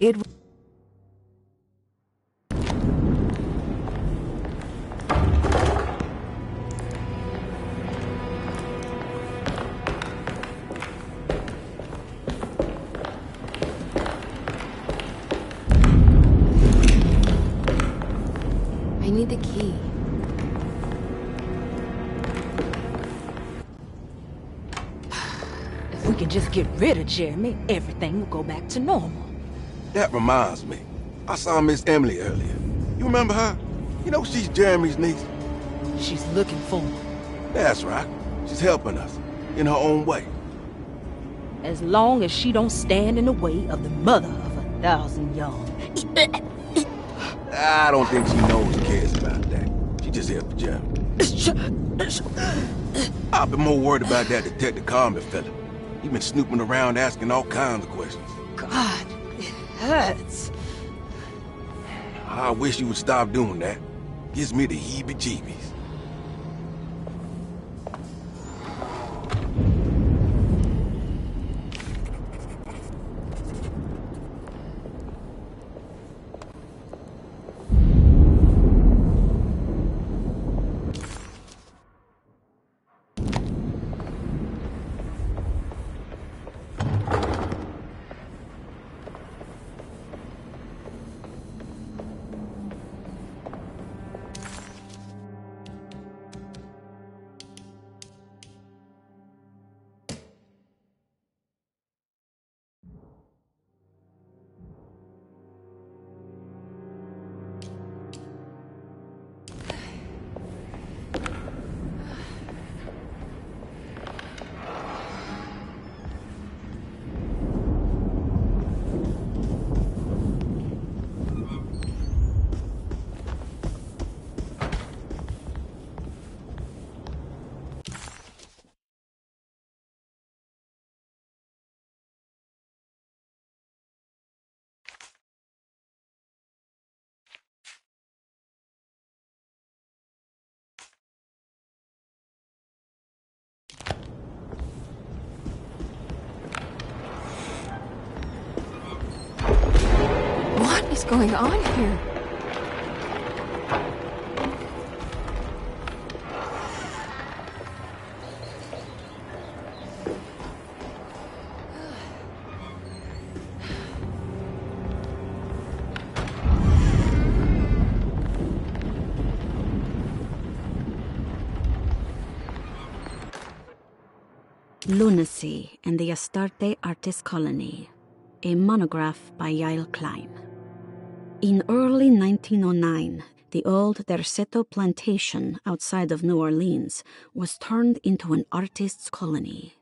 It I need the key. If we can just get rid of Jeremy, everything will go back to normal. That reminds me. I saw Miss Emily earlier. You remember her? You know she's Jeremy's niece. She's looking for him. That's right. She's helping us, in her own way. As long as she don't stand in the way of the mother of 1,000 young. I don't think she knows or cares about that. She just here for Jeremy. I've been more worried about that Detective Carmen fella. He been snooping around asking all kinds of questions. God, it hurts. I wish you would stop doing that. Gives me the heebie-jeebies. What is going on here? Lunacy and the Astarte Artist Colony, a monograph by Yael Klein. In early 1909, the old Derceto plantation outside of New Orleans was turned into an artist's colony.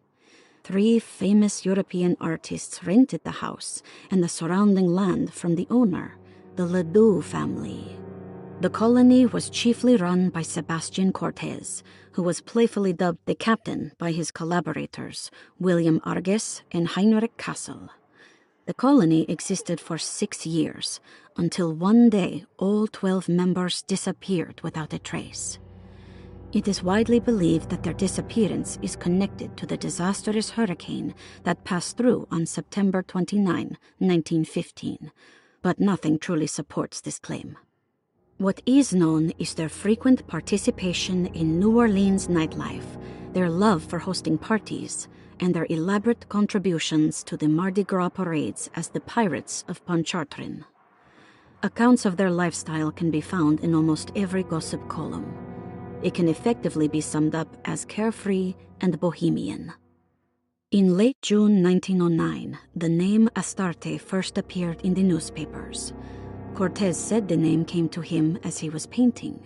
3 famous European artists rented the house and the surrounding land from the owner, the Ledoux family. The colony was chiefly run by Sebastian Cortez, who was playfully dubbed the captain by his collaborators, William Arges and Heinrich Kassel. The colony existed for 6 years, until one day all 12 members disappeared without a trace. It is widely believed that their disappearance is connected to the disastrous hurricane that passed through on September 29, 1915, but nothing truly supports this claim. What is known is their frequent participation in New Orleans nightlife, their love for hosting parties, and their elaborate contributions to the Mardi Gras parades as the Pirates of Pontchartrain. Accounts of their lifestyle can be found in almost every gossip column. It can effectively be summed up as carefree and bohemian. In late June 1909, the name Astarte first appeared in the newspapers. Cortez said the name came to him as he was painting.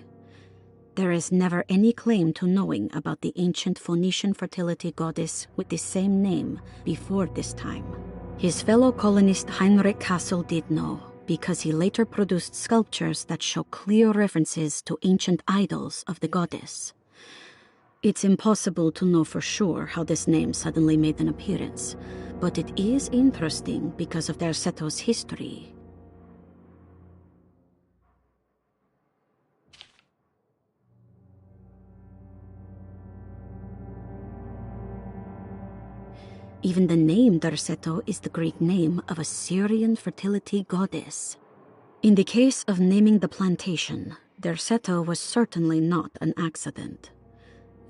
There is never any claim to knowing about the ancient Phoenician fertility goddess with the same name before this time. His fellow colonist Heinrich Kassel did know, because he later produced sculptures that show clear references to ancient idols of the goddess. It's impossible to know for sure how this name suddenly made an appearance, but it is interesting because of Derceto's history. Even the name Derceto is the Greek name of a Syrian fertility goddess. In the case of naming the plantation, Derceto was certainly not an accident.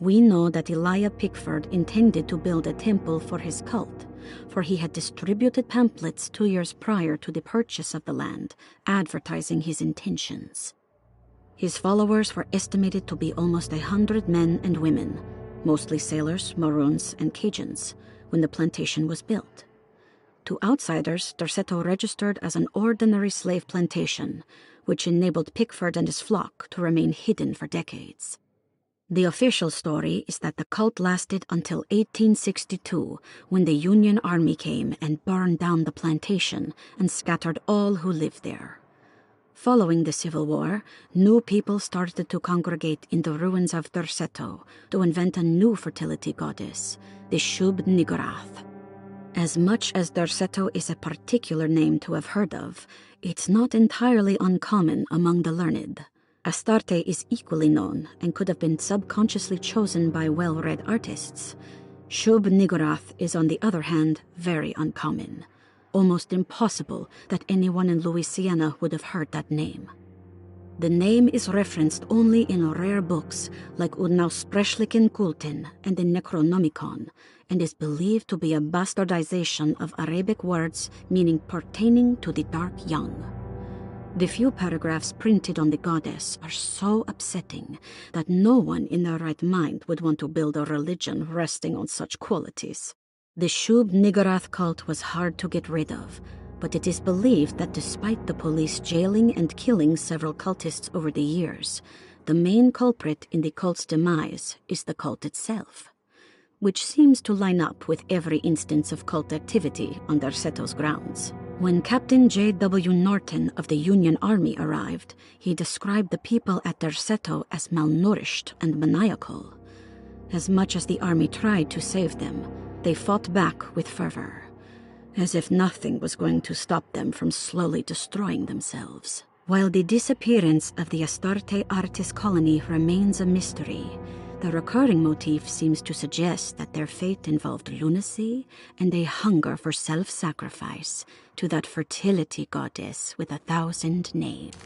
We know that Elijah Pickford intended to build a temple for his cult, for he had distributed pamphlets 2 years prior to the purchase of the land, advertising his intentions. His followers were estimated to be almost 100 men and women, mostly sailors, Maroons, and Cajuns, when the plantation was built. To outsiders, Derceto registered as an ordinary slave plantation, which enabled Pickford and his flock to remain hidden for decades. The official story is that the cult lasted until 1862, when the Union Army came and burned down the plantation and scattered all who lived there. Following the Civil War, new people started to congregate in the ruins of Derceto to invent a new fertility goddess, the Shub-Niggurath. As much as Derceto is a particular name to have heard of, it's not entirely uncommon among the learned. Astarte is equally known and could have been subconsciously chosen by well-read artists. Shub-Niggurath is, on the other hand, very uncommon. Almost impossible that anyone in Louisiana would have heard that name. The name is referenced only in rare books like Unaussprechlichen Kulten and the Necronomicon, and is believed to be a bastardization of Arabic words meaning pertaining to the dark young. The few paragraphs printed on the goddess are so upsetting that no one in their right mind would want to build a religion resting on such qualities. The Shub-Niggurath cult was hard to get rid of, but it is believed that despite the police jailing and killing several cultists over the years, the main culprit in the cult's demise is the cult itself, which seems to line up with every instance of cult activity on Derceto's grounds. When Captain J.W. Norton of the Union Army arrived, he described the people at Derceto as malnourished and maniacal. As much as the army tried to save them, they fought back with fervor, as if nothing was going to stop them from slowly destroying themselves. While the disappearance of the Astarte artist colony remains a mystery, the recurring motif seems to suggest that their fate involved lunacy and a hunger for self-sacrifice to that fertility goddess with 1,000 names.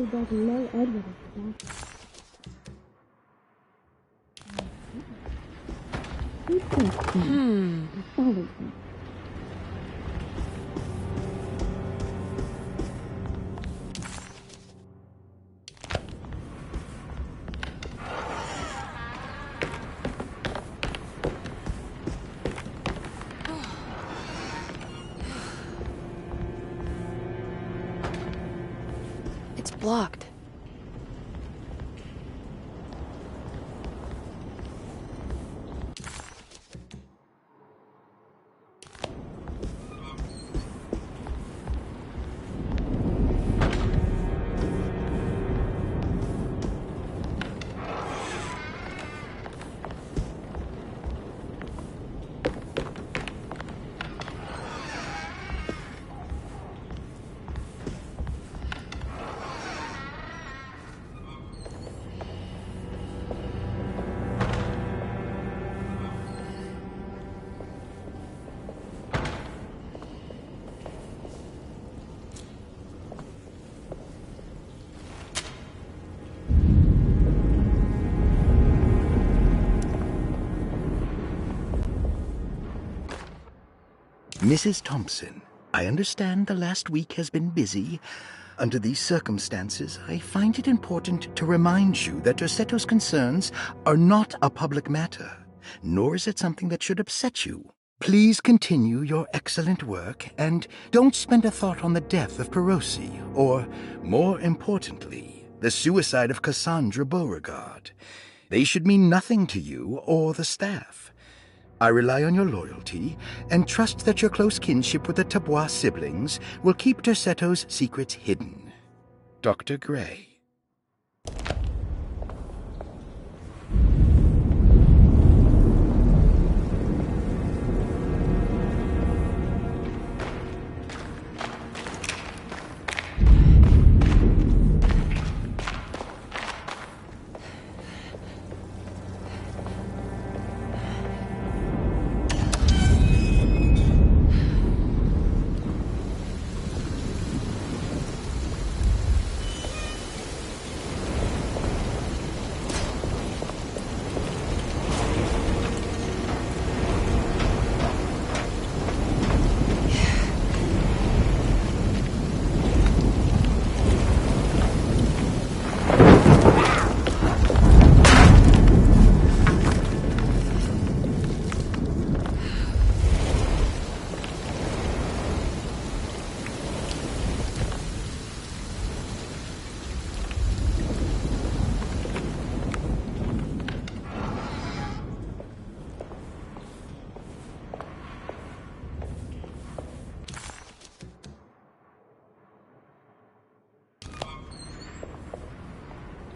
Doesn't know Edward is It's blocked. Mrs. Thompson, I understand the last week has been busy. Under these circumstances, I find it important to remind you that Derceto's concerns are not a public matter, nor is it something that should upset you. Please continue your excellent work, and don't spend a thought on the death of Perosi, or, more importantly, the suicide of Cassandra Beauregard. They should mean nothing to you or the staff. I rely on your loyalty, and trust that your close kinship with the Tabois siblings will keep Derceto's secrets hidden. Dr. Gray.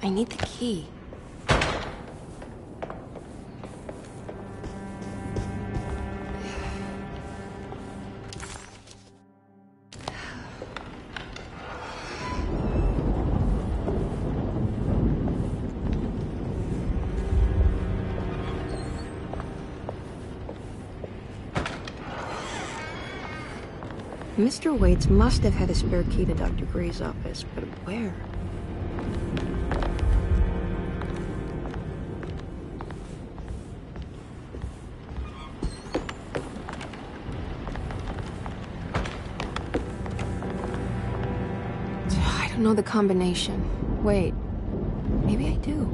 I need the key. Mr. Waits must have had a spare key to Dr. Gray's office, but where? I don't know the combination. Wait, maybe I do.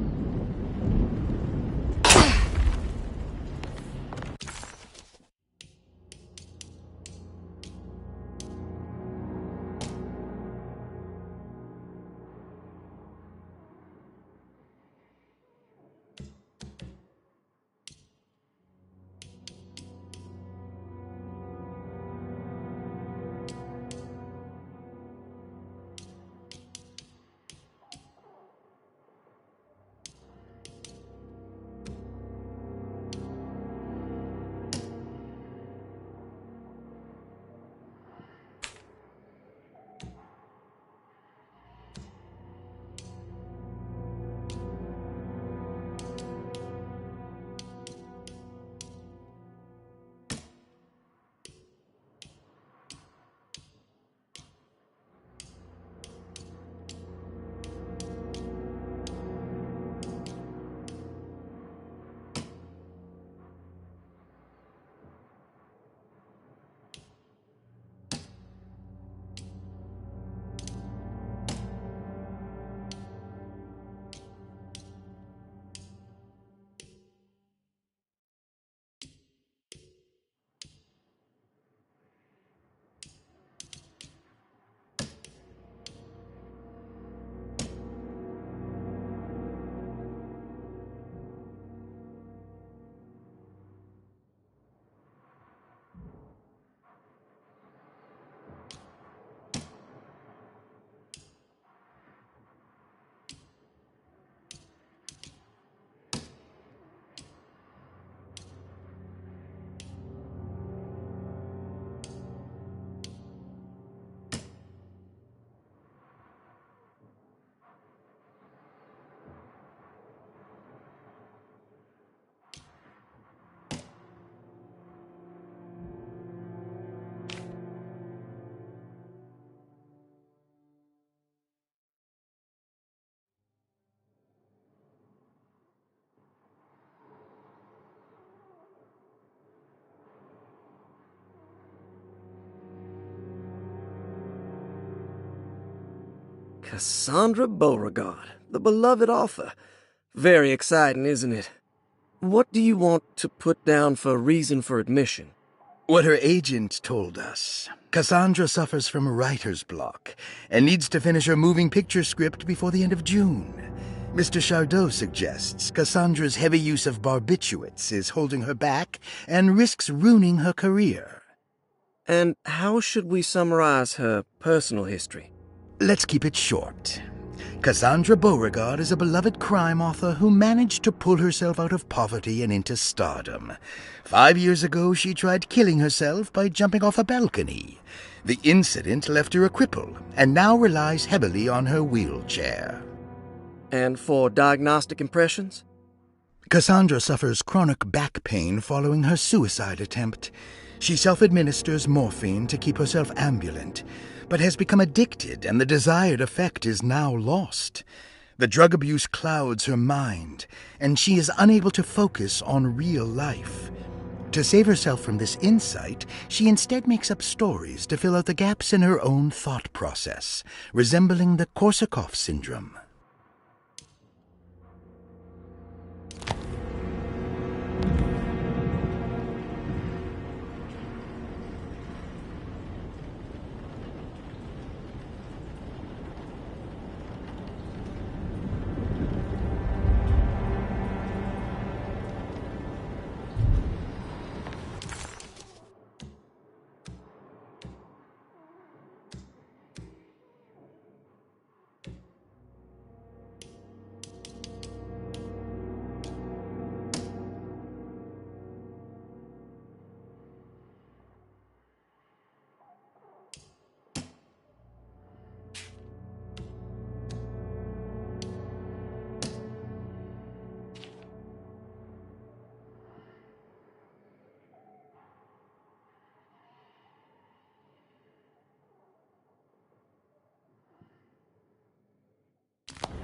Cassandra Beauregard, the beloved author. Very exciting, isn't it? What do you want to put down for reason for admission? What her agent told us. Cassandra suffers from writer's block and needs to finish her moving picture script before the end of June. Mr. Chardot suggests Cassandra's heavy use of barbiturates is holding her back and risks ruining her career. And how should we summarize her personal history? Let's keep it short. Cassandra Beauregard is a beloved crime author who managed to pull herself out of poverty and into stardom. 5 years ago, she tried killing herself by jumping off a balcony. The incident left her a cripple, and now relies heavily on her wheelchair. And for diagnostic impressions? Cassandra suffers chronic back pain following her suicide attempt. She self-administers morphine to keep herself ambulant, but has become addicted, and the desired effect is now lost. The drug abuse clouds her mind, and she is unable to focus on real life. To save herself from this insight, she instead makes up stories to fill out the gaps in her own thought process, resembling the Korsakoff syndrome.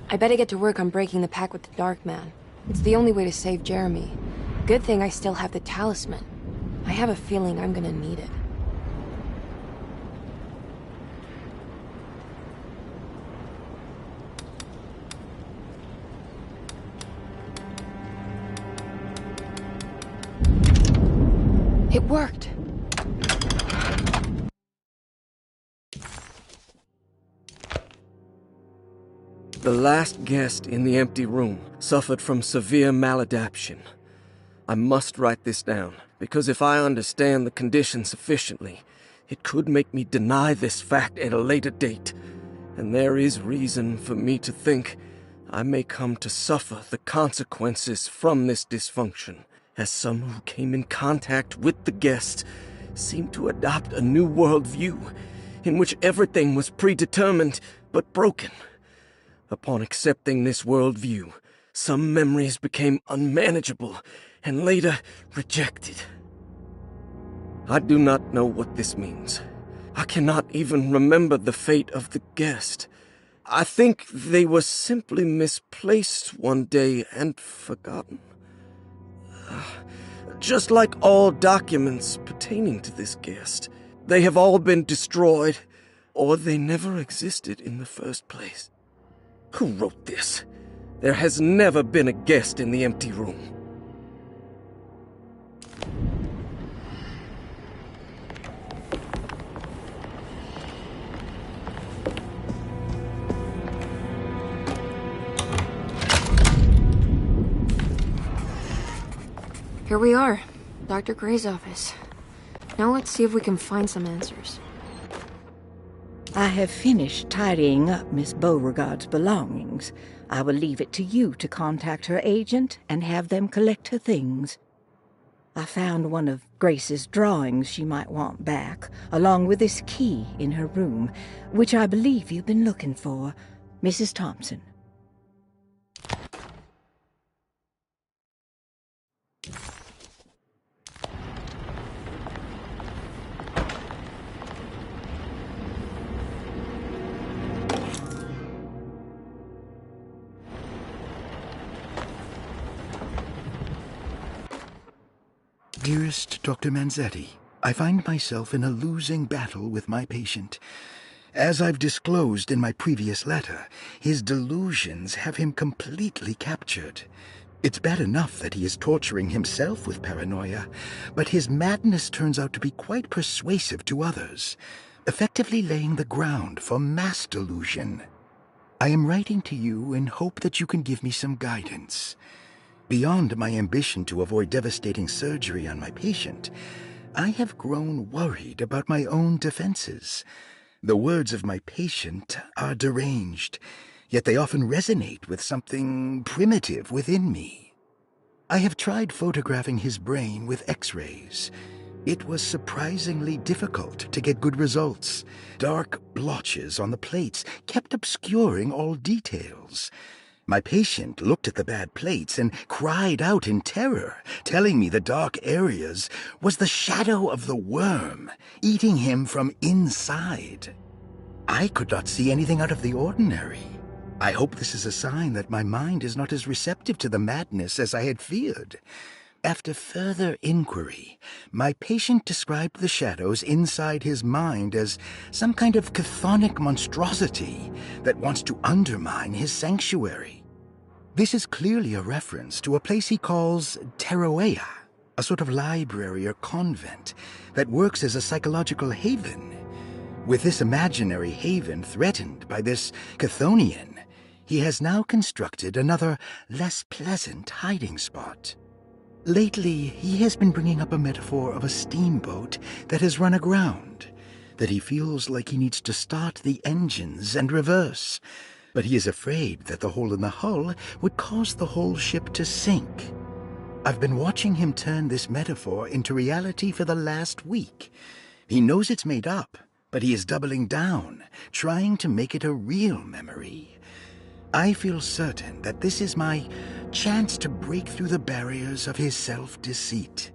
I better get to work on breaking the pact with the Dark Man. It's the only way to save Jeremy. Good thing I still have the talisman. I have a feeling I'm gonna need it. It worked! The last guest in the empty room suffered from severe maladaptation. I must write this down, because if I understand the condition sufficiently, it could make me deny this fact at a later date, and there is reason for me to think I may come to suffer the consequences from this dysfunction, as some who came in contact with the guest seemed to adopt a new worldview in which everything was predetermined but broken. Upon accepting this worldview, some memories became unmanageable and later rejected. I do not know what this means. I cannot even remember the fate of the guest. I think they were simply misplaced one day and forgotten. Just like all documents pertaining to this guest, they have all been destroyed, or they never existed in the first place. Who wrote this? There has never been a guest in the empty room. Here we are, Dr. Gray's office. Now let's see if we can find some answers. I have finished tidying up Miss Beauregard's belongings. I will leave it to you to contact her agent and have them collect her things. I found one of Grace's drawings she might want back, along with this key in her room, which I believe you've been looking for. Mrs. Thompson. Dearest Dr. Manzetti, I find myself in a losing battle with my patient. As I've disclosed in my previous letter, his delusions have him completely captured. It's bad enough that he is torturing himself with paranoia, but his madness turns out to be quite persuasive to others, effectively laying the ground for mass delusion. I am writing to you in hope that you can give me some guidance. Beyond my ambition to avoid devastating surgery on my patient, I have grown worried about my own defenses. The words of my patient are deranged, yet they often resonate with something primitive within me. I have tried photographing his brain with X-rays. It was surprisingly difficult to get good results. Dark blotches on the plates kept obscuring all details. My patient looked at the bad plates and cried out in terror, telling me the dark areas was the shadow of the worm, eating him from inside. I could not see anything out of the ordinary. I hope this is a sign that my mind is not as receptive to the madness as I had feared. After further inquiry, my patient described the shadows inside his mind as some kind of chthonic monstrosity that wants to undermine his sanctuary. This is clearly a reference to a place he calls Teroea, a sort of library or convent that works as a psychological haven. With this imaginary haven threatened by this Chthonian, he has now constructed another, less pleasant hiding spot. Lately, he has been bringing up a metaphor of a steamboat that has run aground, that he feels like he needs to start the engines and reverse, but he is afraid that the hole in the hull would cause the whole ship to sink. I've been watching him turn this metaphor into reality for the last week. He knows it's made up, but he is doubling down, trying to make it a real memory. I feel certain that this is my chance to break through the barriers of his self-deceit.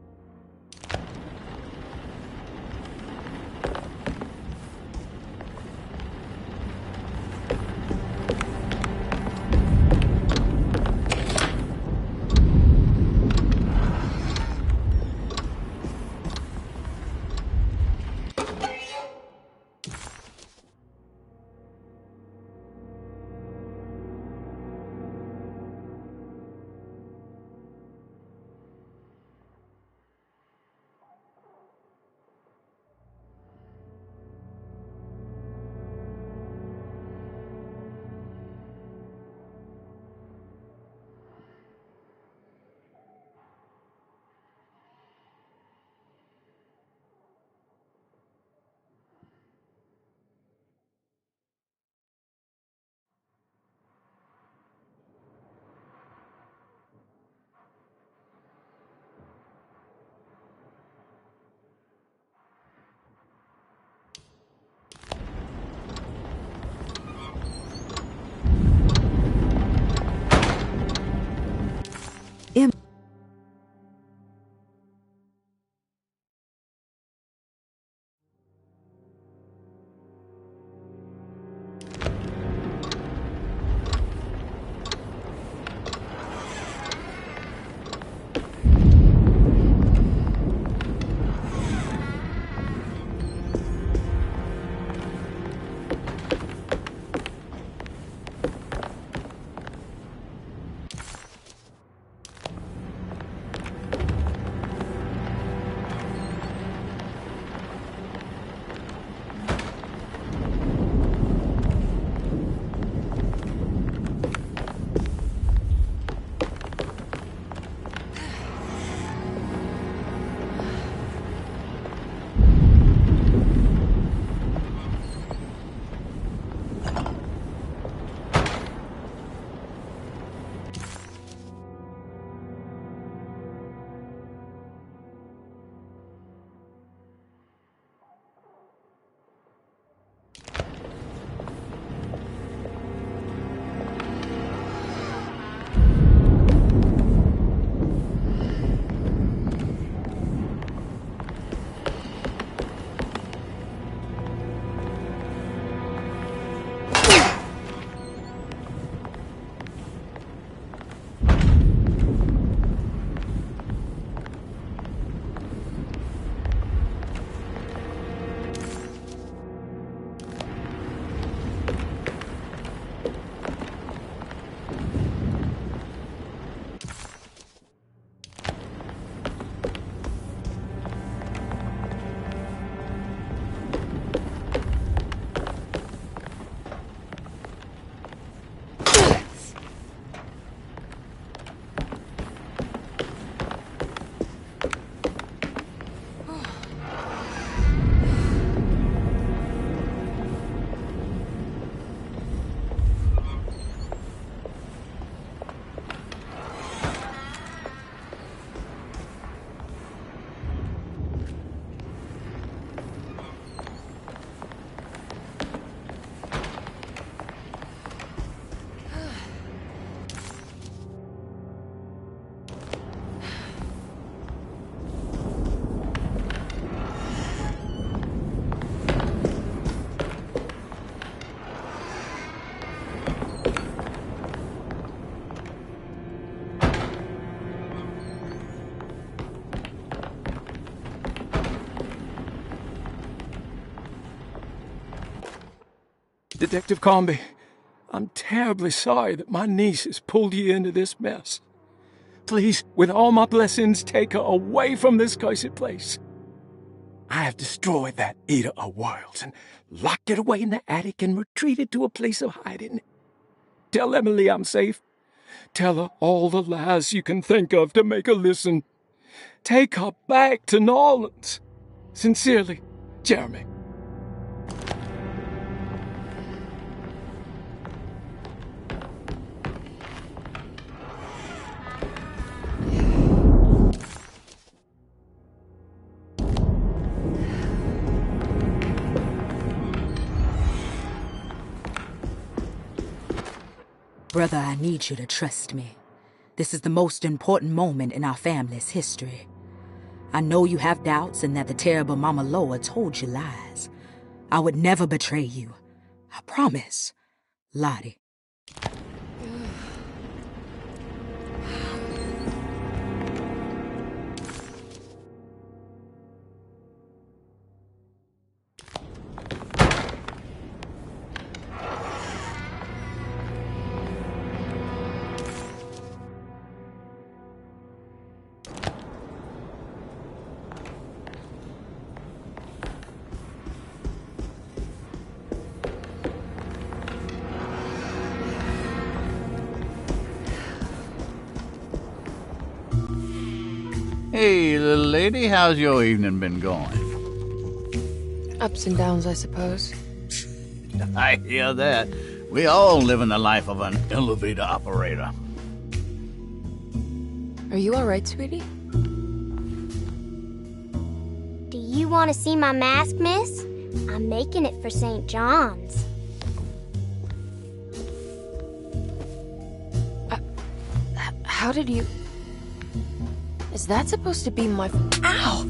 Detective Comby. I'm terribly sorry that my niece has pulled you into this mess. Please, with all my blessings, take her away from this cursed place. I have destroyed that Eater of Worlds and locked it away in the attic and retreated to a place of hiding. Tell Emily I'm safe. Tell her all the lies you can think of to make her listen. Take her back to New Orleans. Sincerely, Jeremy. Brother, I need you to trust me. This is the most important moment in our family's history. I know you have doubts and that the terrible Mama Loa told you lies. I would never betray you. I promise. Lottie. Hey, little lady, how's your evening been going? Ups and downs, I suppose. I hear that. We all live in the life of an elevator operator. Are you alright, sweetie? Do you want to see my mask, miss? I'm making it for St. John's. How did you... Is that supposed to be my... Ow!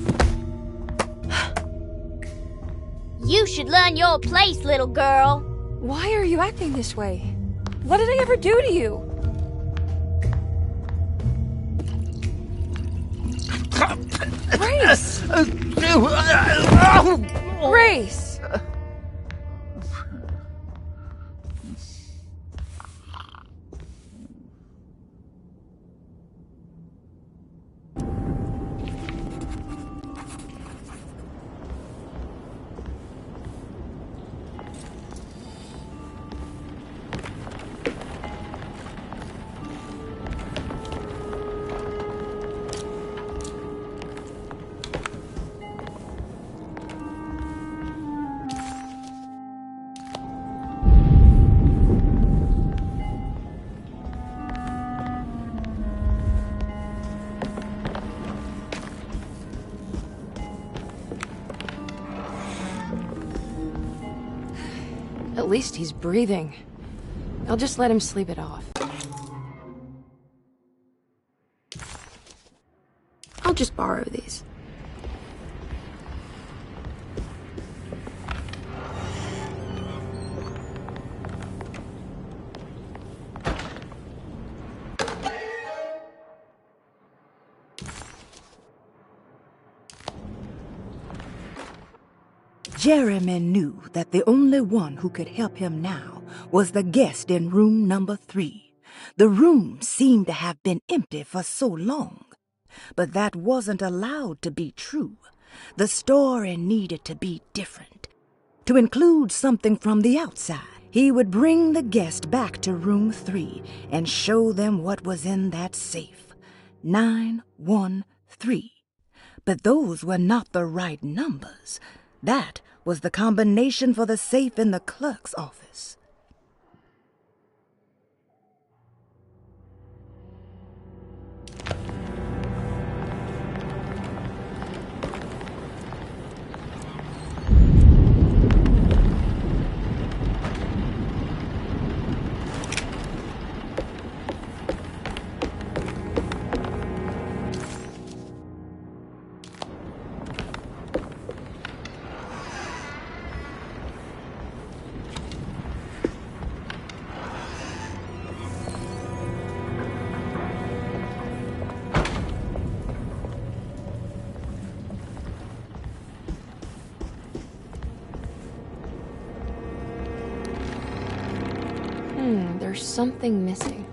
You should learn your place, little girl. Why are you acting this way? What did I ever do to you? Grace! Grace! At least he's breathing. I'll just let him sleep it off. I'll just borrow these. Jeremy knew that the only one who could help him now was the guest in room number 3. The room seemed to have been empty for so long, but that wasn't allowed to be true. The story needed to be different, to include something from the outside. He would bring the guest back to room 3 and show them what was in that safe. 913. But those were not the right numbers. That was the combination for the safe in the clerk's office. There's something missing.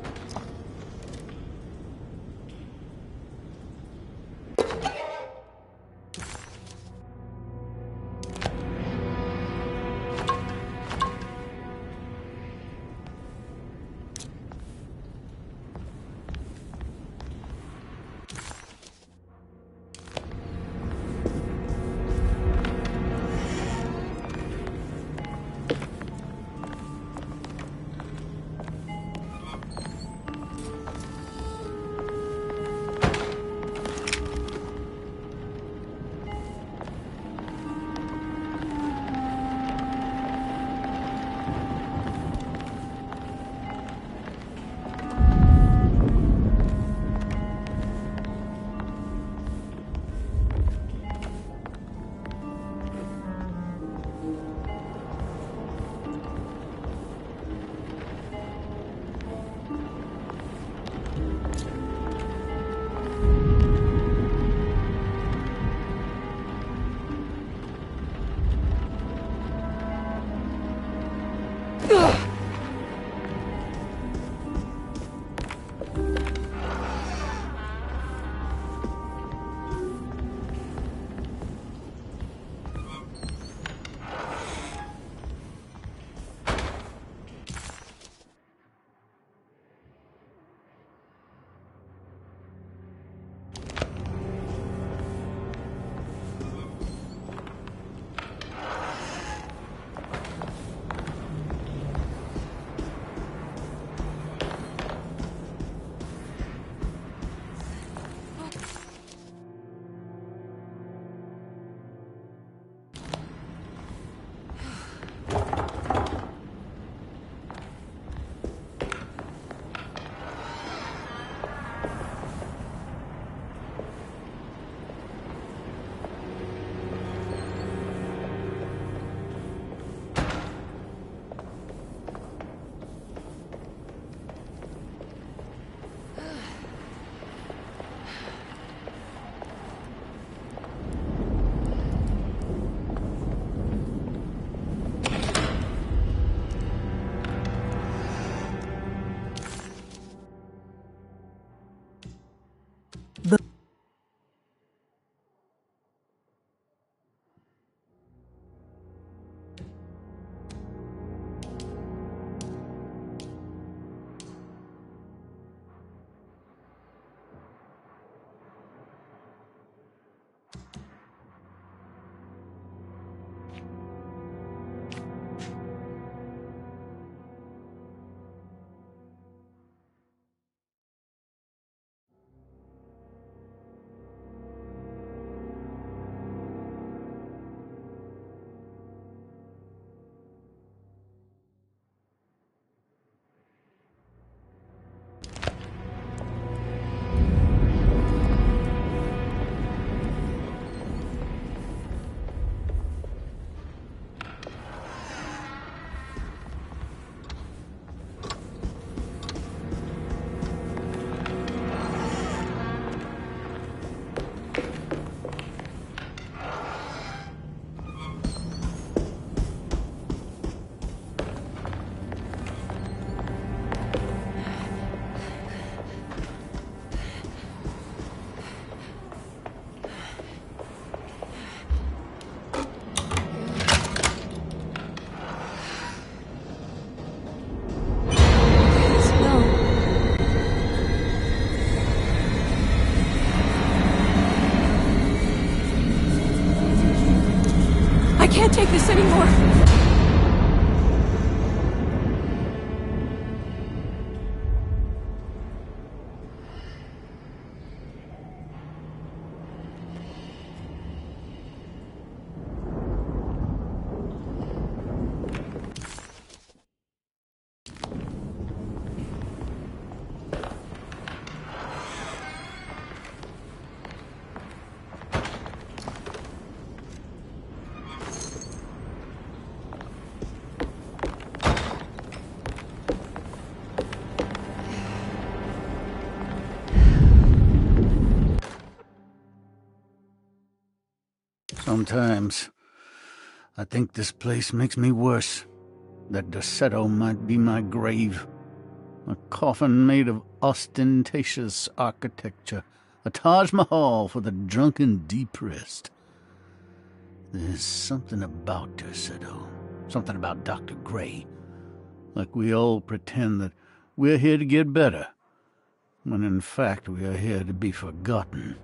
can't take this anymore. Sometimes, I think this place makes me worse. that Derceto might be my grave. A coffin made of ostentatious architecture, a Taj Mahal for the drunken depressed. There's something about Derceto, something about Dr. Gray, like we all pretend that we're here to get better, when in fact we are here to be forgotten.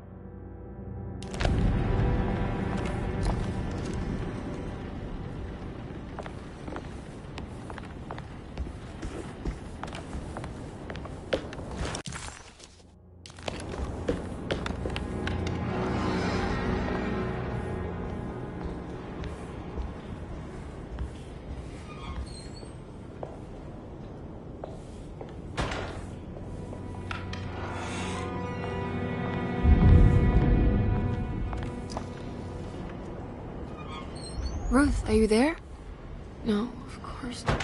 Ruth, are you there? No, of course not.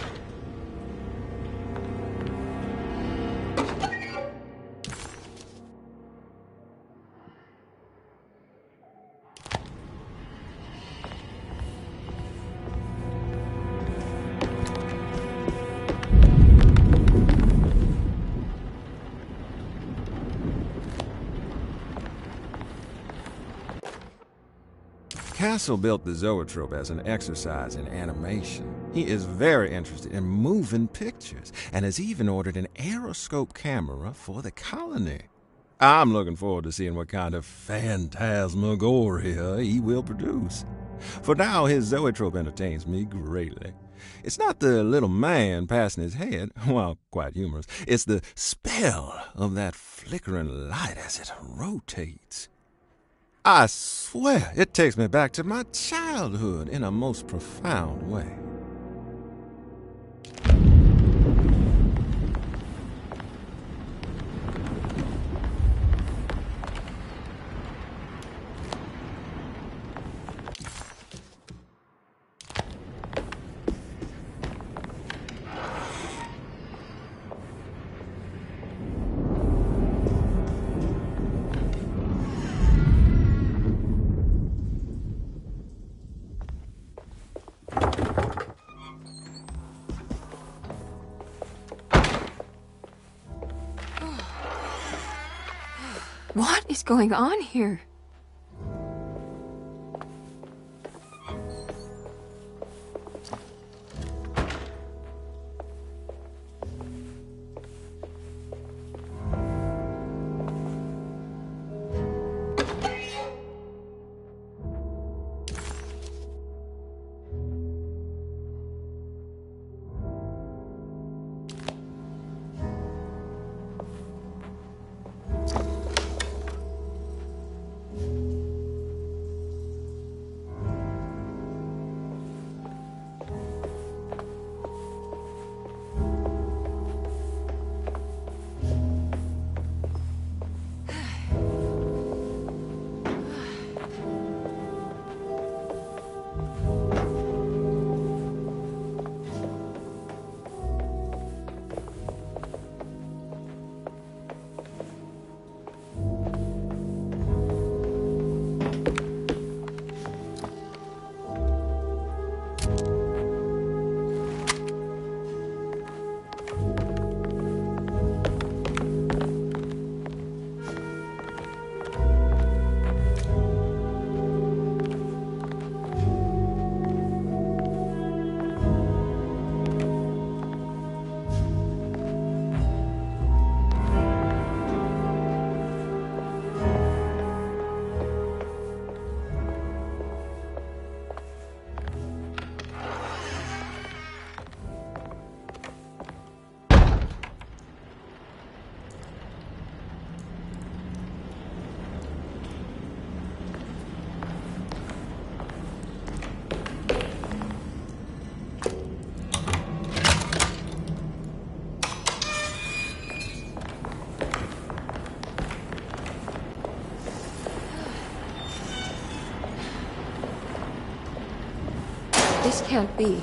Castle built the Zoetrope as an exercise in animation. He is very interested in moving pictures and has even ordered an aeroscope camera for the colony. I'm looking forward to seeing what kind of phantasmagoria he will produce. For now, his Zoetrope entertains me greatly. It's not the little man passing his head, while quite humorous. It's the spell of that flickering light as it rotates. I swear, it takes me back to my childhood in a most profound way. What is going on here? This can't be.